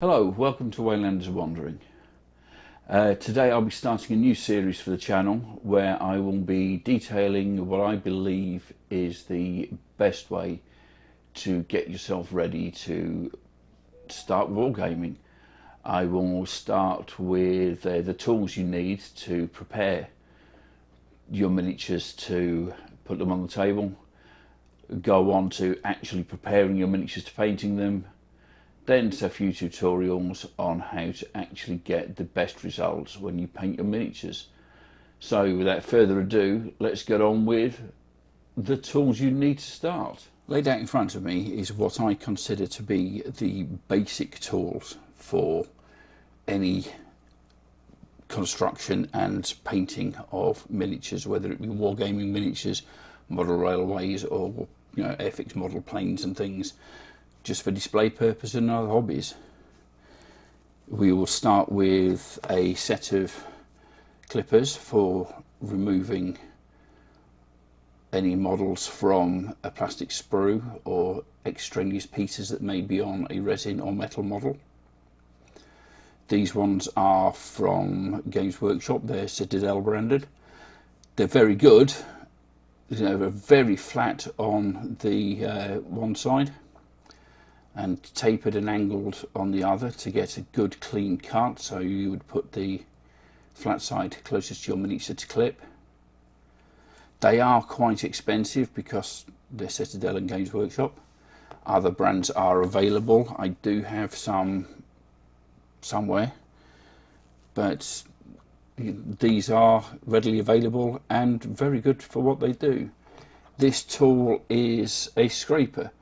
Hello, welcome to Waylander's Wandering. Today I'll be starting a new series for the channel where I will be detailing what I believe is the best way to get yourself ready to start wargaming. I will start with the tools you need to prepare your miniatures to put them on the table, go on to actually preparing your miniatures to painting them, then a few tutorials on how to actually get the best results when you paint your miniatures. So without further ado, let's get on with the tools you need to start. Laid out in front of me is what I consider to be the basic tools for any construction and painting of miniatures, whether it be wargaming miniatures, model railways, or airfix model planes and things, just for display purpose and other hobbies. We will start with a set of clippers for removing any models from a plastic sprue or extraneous pieces that may be on a resin or metal model. These ones are from Games Workshop, they're Citadel branded. They're very good. They're very flat on the one side and tapered and angled on the other to get a good clean cut. So you would put the flat side closest to your miniature to clip. They are quite expensive because they're Citadel and Games Workshop. Other brands are available. I do have some somewhere, but these are readily available and very good for what they do. This tool is a scraper.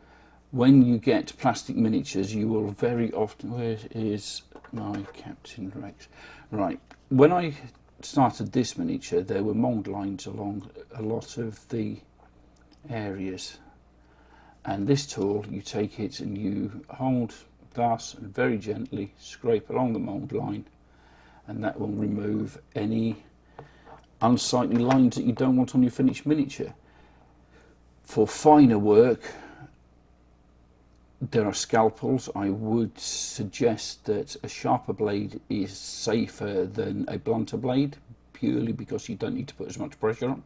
When you get plastic miniatures, you will very often... Where is my Captain Rex? Right, when I started this miniature, there were mould lines along a lot of the areas. And this tool, you take it and you hold thus and very gently scrape along the mould line, and that will remove any unsightly lines that you don't want on your finished miniature. For finer work, there are scalpels. I would suggest that a sharper blade is safer than a blunter blade, purely because you don't need to put as much pressure on.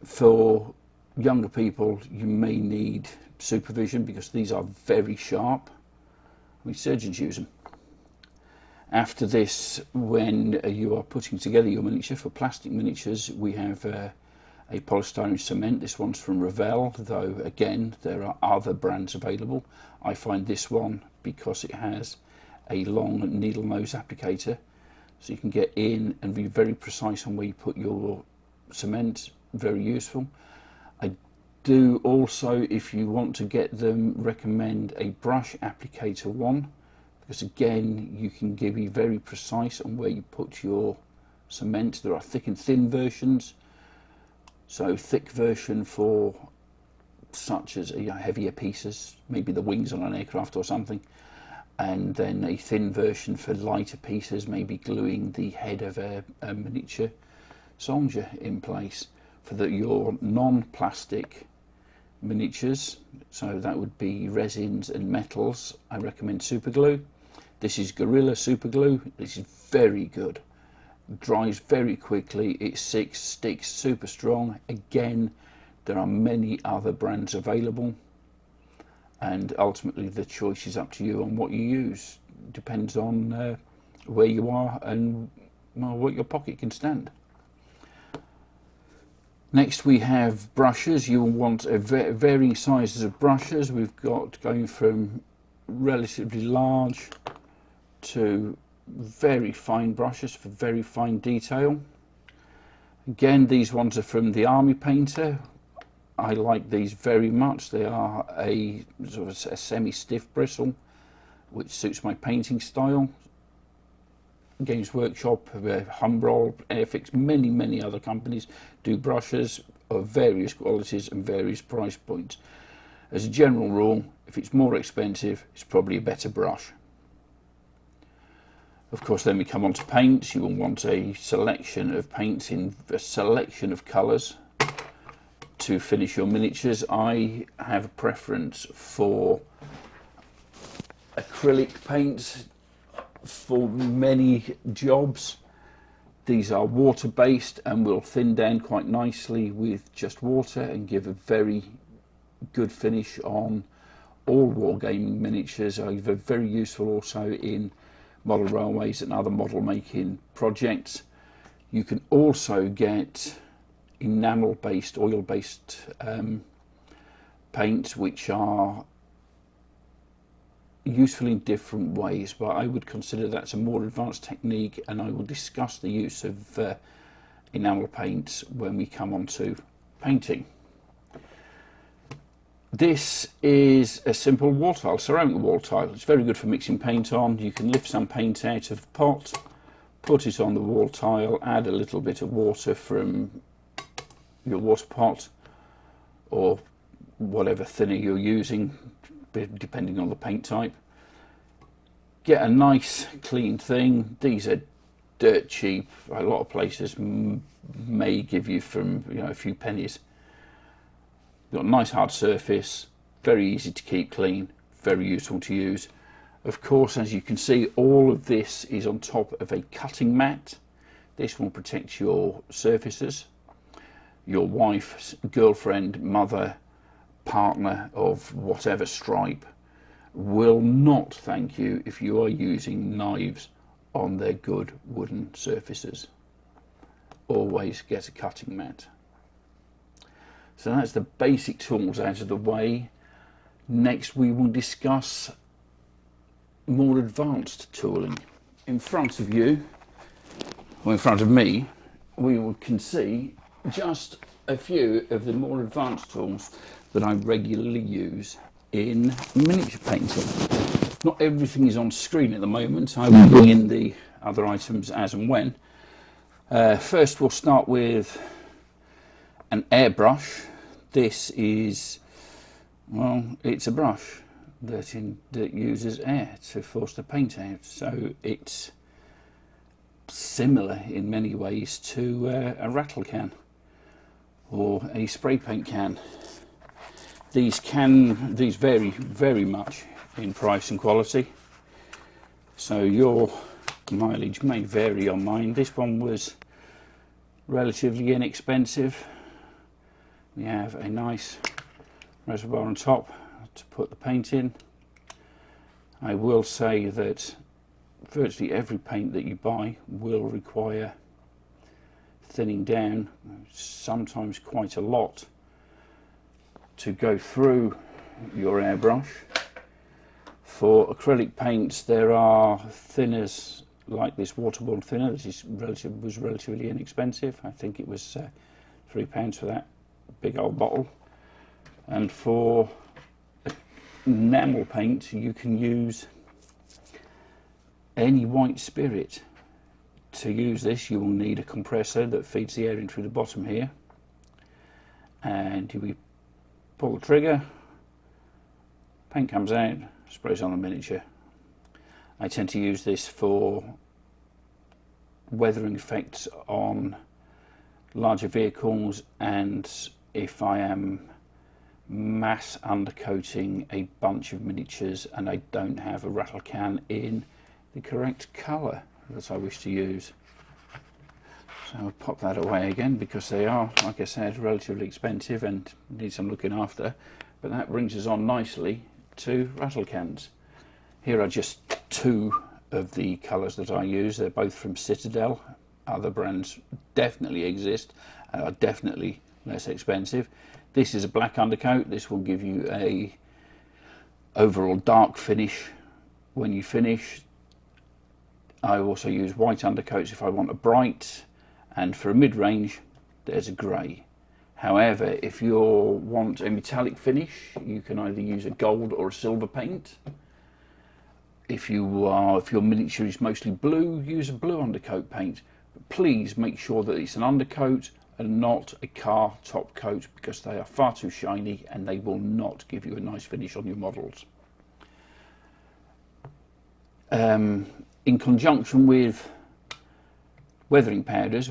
For younger people, you may need supervision because these are very sharp. I mean, surgeons use them. After this, when you are putting together your miniature, for plastic miniatures, we have a polystyrene cement. This one's from Rattle, though again there are other brands available. I find this one, because it has a long needle nose applicator, so you can get in and be very precise on where you put your cement, very useful. I do also, if you want to get them, recommend a brush applicator one, because again you can be very precise on where you put your cement. There are thick and thin versions. So thick version for such as heavier pieces, maybe the wings on an aircraft or something, and then a thin version for lighter pieces, maybe gluing the head of a miniature soldier in place. For your non-plastic miniatures, so that would be resins and metals, I recommend super glue. This is Gorilla super glue. This is very good. Dries very quickly, it sticks super strong. Again, there are many other brands available, and ultimately the choice is up to you on what you use. Depends on where you are and what your pocket can stand. Next we have brushes. You will want varying sizes of brushes. We've got going from relatively large to very fine brushes for very fine detail. Again, these ones are from the Army Painter. I like these very much. They are a sort of a semi-stiff bristle, which suits my painting style. Games Workshop, Humbrol, Airfix, many other companies do brushes of various qualities and various price points. As a general rule, if it's more expensive, it's probably a better brush. Of course, then we come on to paints. You will want a selection of paints in a selection of colours to finish your miniatures. I have a preference for acrylic paints for many jobs. These are water based and will thin down quite nicely with just water and give a very good finish on all wargaming miniatures. Are very useful also in model railways and other model making projects. You can also get enamel based, oil based paints, which are useful in different ways, but I would consider that's a more advanced technique, and I will discuss the use of enamel paints when we come on to painting. This is a simple wall tile, ceramic wall tile. It's very good for mixing paint on. You can lift some paint out of the pot, put it on the wall tile, add a little bit of water from your water pot or whatever thinner you're using, depending on the paint type. Get a nice clean thing. These are dirt cheap. A lot of places may give you from a few pennies. Got a nice hard surface, very easy to keep clean, very useful to use. Of course, as you can see, all of this is on top of a cutting mat. This will protect your surfaces. Your wife, girlfriend, mother, partner of whatever stripe will not thank you if you are using knives on their good wooden surfaces. Always get a cutting mat. So that's the basic tools out of the way. Next we will discuss more advanced tooling. In front of you, or in front of me, we can see just a few of the more advanced tools that I regularly use in miniature painting. Not everything is on screen at the moment. I will bring in the other items as and when. First we'll start with an airbrush. This is, well, it's a brush that uses air to force the paint out. So it's similar in many ways to a rattle can or a spray paint can. These vary very much in price and quality, so your mileage may vary on mine. This one was relatively inexpensive. We have a nice reservoir on top to put the paint in. I will say that virtually every paint that you buy will require thinning down, sometimes quite a lot, to go through your airbrush. For acrylic paints there are thinners like this waterborne thinner. This was relatively inexpensive. I think it was £3 for that big old bottle. And for enamel paint you can use any white spirit. To use this you will need a compressor that feeds the air in through the bottom here, and you pull the trigger, paint comes out, sprays on the miniature. I tend to use this for weathering effects on larger vehicles, and if I am mass undercoating a bunch of miniatures and I don't have a rattle can in the correct colour that I wish to use. So I'll pop that away again because they are, like I said, relatively expensive and need some looking after. But that brings us on nicely to rattle cans. Here are just two of the colours that I use. They're both from Citadel. Other brands definitely exist and are definitely less expensive. This is a black undercoat. This will give you a overall dark finish when you finish. I also use white undercoats if I want a bright, and for a mid-range there's a grey. However, if you want a metallic finish you can either use a gold or a silver paint. If your miniature is mostly blue, use a blue undercoat paint. But please make sure that it's an undercoat and not a car top coat, because they are far too shiny and they will not give you a nice finish on your models. In conjunction with weathering powders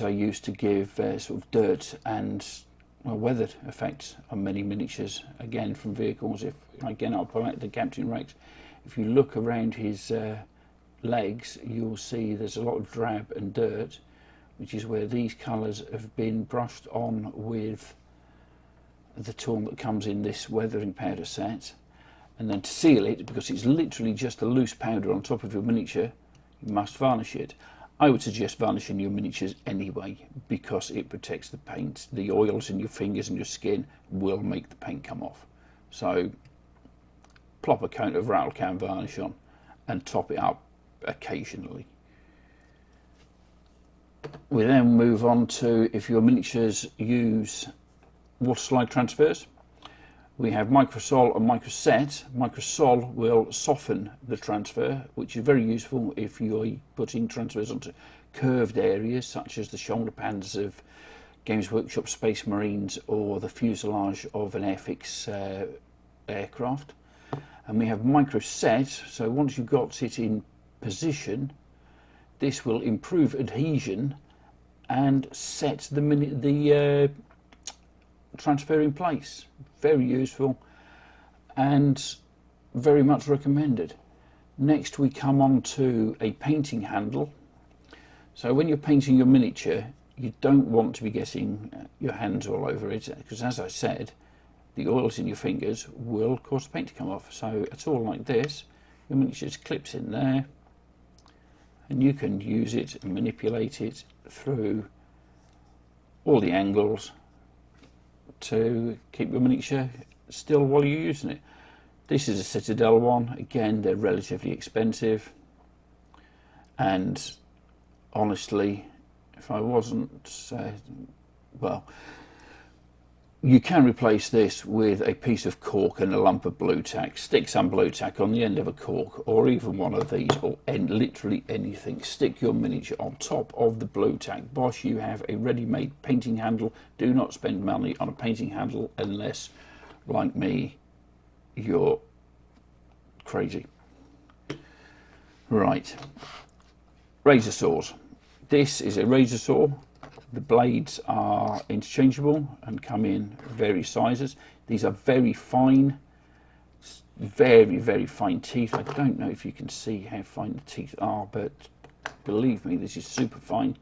are used to give sort of dirt and weathered effects on many miniatures. Again, from vehicles, I'll pull out the Captain Rex. if you look around his legs, you'll see there's a lot of drab and dirt, which is where these colours have been brushed on with the tool that comes in this weathering powder set. And then to seal it, because it's literally just a loose powder on top of your miniature, you must varnish it. I would suggest varnishing your miniatures anyway, because it protects the paint. The oils in your fingers and your skin will make the paint come off. So plop a coat of Rattle Can varnish on and top it up occasionally. We then move on to, if your miniatures use Waterslide Transfers, we have Microsol and Microset. Microsol will soften the transfer, which is very useful if you're putting transfers onto curved areas, such as the shoulder pads of Games Workshop Space Marines or the fuselage of an Airfix aircraft. And we have Microset, so once you've got it in position, this will improve adhesion and set the transfer in place. Very useful and very much recommended. Next we come on to a painting handle. So when you're painting your miniature, you don't want to be getting your hands all over it, because as I said, the oils in your fingers will cause the paint to come off. So a tool like this, your miniature just clips in there, and you can use it and manipulate it through all the angles to keep your miniature still while you're using it. This is a Citadel one. Again, they're relatively expensive, and honestly, if I wasn't well, you can replace this with a piece of cork and a lump of blue tack. Stick some blue tack on the end of a cork, or even one of these, or literally anything. Stick your miniature on top of the blue tack. Bosh, you have a ready-made painting handle. Do not spend money on a painting handle unless, like me, you're crazy. Right, razor saws. This is a razor saw. The blades are interchangeable and come in various sizes. These are very fine, very, very fine teeth. I don't know if you can see how fine the teeth are, but believe me, this is super fine.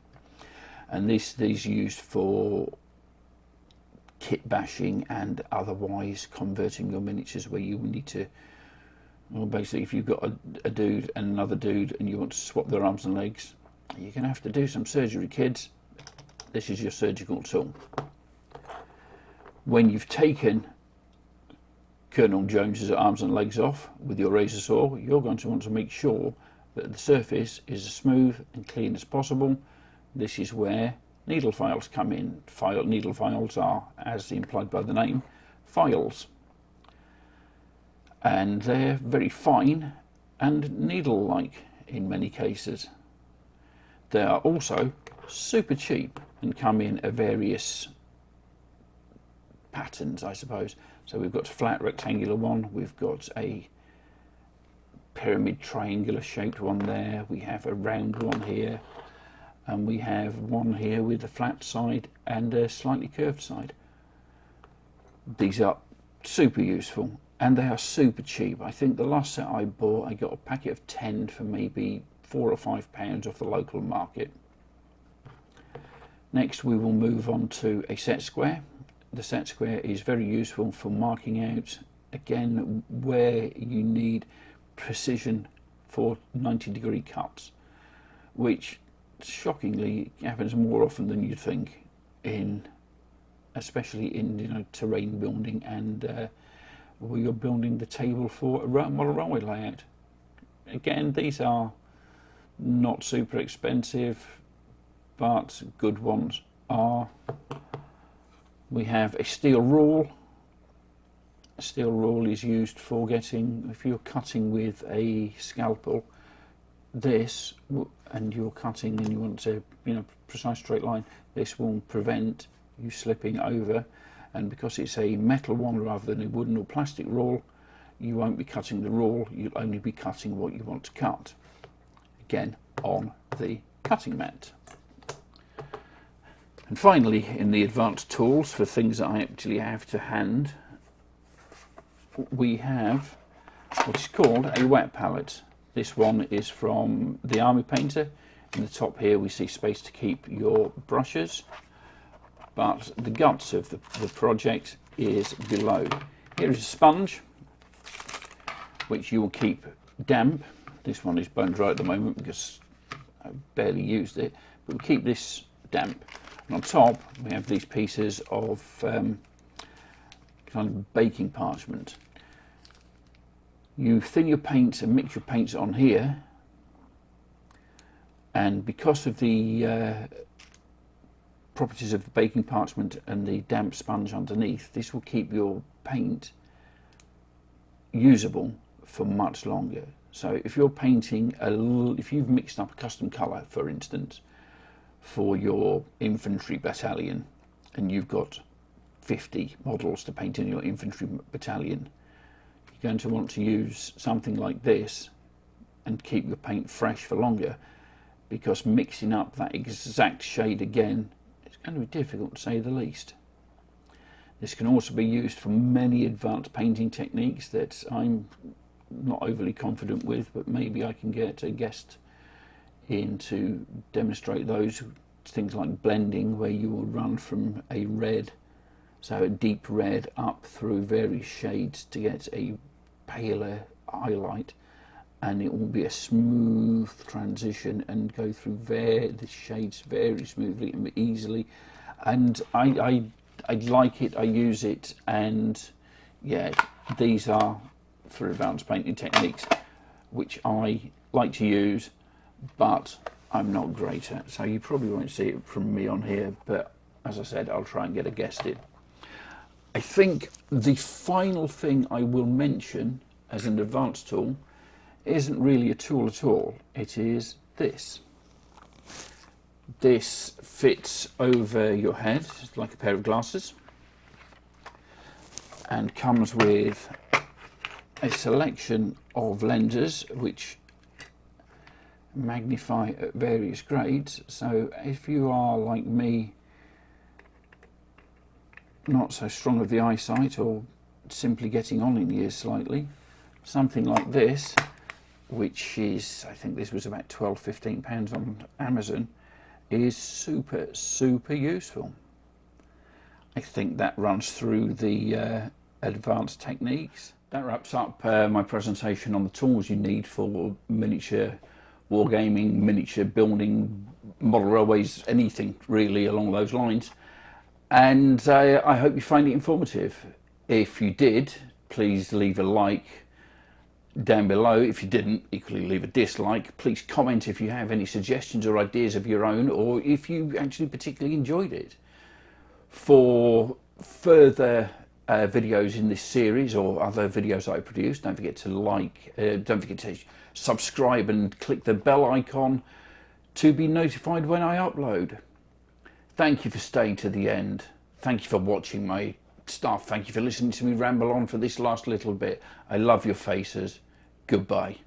And these used for kit bashing and otherwise converting your miniatures where you need to, well, basically if you've got a dude and another dude and you want to swap their arms and legs, you're going to have to do some surgery, kids. This is your surgical tool. When you've taken Colonel Jones's arms and legs off with your razor saw, you're going to want to make sure that the surface is as smooth and clean as possible. This is where needle files come in. Needle files are, as implied by the name, files. And they're very fine and needle-like in many cases. They are also super cheap and come in a various patterns, I suppose. So we've got a flat rectangular one, we've got a pyramid triangular shaped one there, we have a round one here, and we have one here with a flat side and a slightly curved side. These are super useful and they are super cheap. I think the last set I bought, I got a packet of 10 for maybe £4 or £5 off the local market. Next we will move on to a set square. The set square is very useful for marking out, again, where you need precision for 90-degree cuts, which shockingly happens more often than you'd think, especially in terrain building and where you're building the table for a model railway layout. Again, these are not super expensive, but good ones are. We have a steel rule. A steel rule is used for getting, if you're cutting with a scalpel, this, and you're cutting and you want to, precise straight line, this will prevent you slipping over. And because it's a metal one rather than a wooden or plastic rule, you won't be cutting the rule, you'll only be cutting what you want to cut. Again, on the cutting mat. And finally, in the advanced tools for things that I actually have to hand, we have which is called a wet palette. This one is from the Army Painter. In the top here we see space to keep your brushes, but the guts of the project is below. Here is a sponge which you will keep damp. This one is bone dry at the moment because I barely used it, but we'll keep this damp. And on top we have these pieces of kind of baking parchment. You thin your paints and mix your paints on here, and because of the properties of the baking parchment and the damp sponge underneath, this will keep your paint usable for much longer. So if you're painting if you've mixed up a custom colour, for instance, for your infantry battalion, and you've got 50 models to paint in your infantry battalion, you're going to want to use something like this and keep your paint fresh for longer, because mixing up that exact shade again is going to be difficult, to say the least. This can also be used for many advanced painting techniques that I'm not overly confident with, but maybe I can get a guest in to demonstrate those. Things like blending, where you will run from a red, so a deep red, up through various shades to get a paler highlight, and it will be a smooth transition and go through the shades very smoothly and easily. And I like it, I use it, and yeah, these are for advanced painting techniques which I like to use, but I'm not great at, so you probably won't see it from me on here, but as I said, I'll try and get a guest in. I think the final thing I will mention as an advanced tool isn't really a tool at all. It is this. This fits over your head like a pair of glasses and comes with a selection of lenses which magnify at various grades. So if you are like me, not so strong of the eyesight, or simply getting on in years slightly, something like this, which is, I think this was about £12–15 on Amazon, is super useful. I think that runs through the advanced techniques. That wraps up my presentation on the tools you need for miniature wargaming, miniature building, model railways, anything really along those lines. And I hope you find it informative. If you did, please leave a like down below. If you didn't, equally leave a dislike. Please comment if you have any suggestions or ideas of your own, or if you actually particularly enjoyed it. For further videos in this series or other videos I produce, don't forget to don't forget to subscribe and click the bell icon to be notified when I upload. Thank you for staying to the end. Thank you for watching my stuff. Thank you for listening to me ramble on for this last little bit. I love your faces. Goodbye.